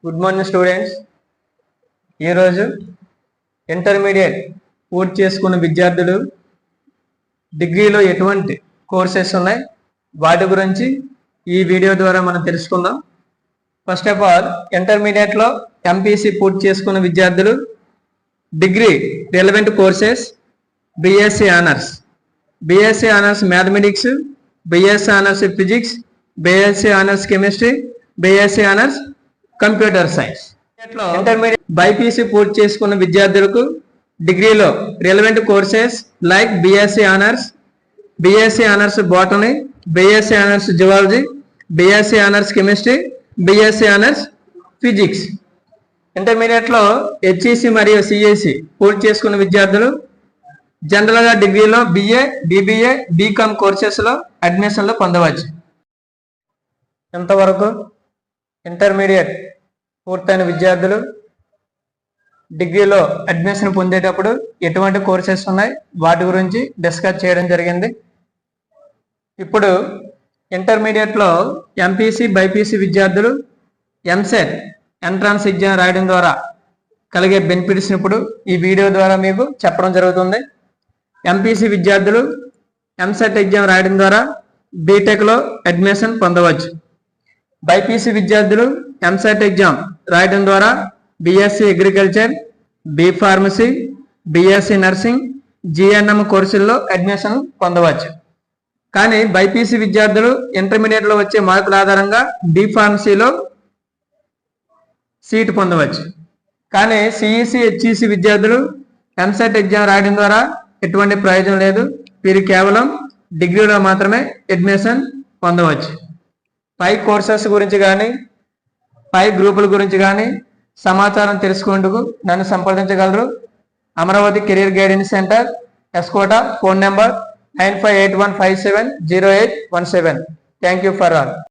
Good morning students. ఈరోజు intermediate పూర్తి చేసుకున్న విద్యార్థులు డిగ్రీలో ఎటువంటి కోర్సెస్ ఉన్నాయి వాటి గురించి ఈ వీడియో ద్వారా మనం తెలుసుకుందాం. ఫస్ట్ ఆఫ్ ఆల్, ఇంటర్మీడియట్లో ఎంపీసీ పూర్తి చేసుకున్న విద్యార్థులు degree relevant courses BSc honours mathematics, BSc honours physics, BSc honours chemistry, BSc honours computer science. Intermediate BiPC పూర్తి చేసుకున్న విద్యార్థులకు డిగ్రీలో relevant courses like BSc honours botany, BSc honours zoology, BSc honours chemistry, BSc honours physics. ఇంటర్మీడియట్లో HEC మరియు CSC పూర్తి చేసుకున్న విద్యార్థులు జనరల్గా డిగ్రీలో బిఏ, బీబీఏ, బీకామ్ కోర్సెస్లో అడ్మిషన్లు పొందవచ్చు. ఇంతవరకు ఇంటర్మీడియట్ పూర్తయిన విద్యార్థులు డిగ్రీలో అడ్మిషన్ పొందేటప్పుడు ఎటువంటి కోర్సెస్ ఉన్నాయి వాటి గురించి డిస్కస్ చేయడం జరిగింది. ఇప్పుడు ఇంటర్మీడియట్లో ఎంపీసీ, బైపీసీ విద్యార్థులు ఎంసెట్ ఎంట్రన్స్ ఎగ్జామ్ రాయడం ద్వారా కలిగే బెనిఫిట్స్ని ఇప్పుడు ఈ వీడియో ద్వారా మీకు చెప్పడం జరుగుతుంది. ఎంపీసీ విద్యార్థులు ఎంసెట్ ఎగ్జామ్ రాయడం ద్వారా బీటెక్లో అడ్మిషన్ పొందవచ్చు. బైపీసీ విద్యార్థులు ఎంసెట్ ఎగ్జామ్ రాయడం ద్వారా BSc agriculture, B pharmacy, BSc nursing, GNM కోర్సుల్లో అడ్మిషన్ పొందవచ్చు. కానీ బైపీసీ విద్యార్థులు ఇంటర్మీడియట్లో వచ్చే మార్కుల ఆధారంగా బీ ఫార్మసీలో సీటు పొందవచ్చు. కానీ సిఈసి, హెచ్ఈసి విద్యార్థులు ఎంసెట్ ఎగ్జామ్ రాయడం ద్వారా ఎటువంటి ప్రయోజనం లేదు. వీరు కేవలం డిగ్రీలో మాత్రమే అడ్మిషన్ పొందవచ్చు. పై కోర్సెస్ గురించి కానీ పై గ్రూపుల గురించి కానీ సమాచారం తెలుసుకుంటూ నన్ను సంప్రదించగలరు. అమరావతి కెరీర్ గైడెన్స్ సెంటర్, ఎస్కోట. Phone number 9581570817. Thank you for all.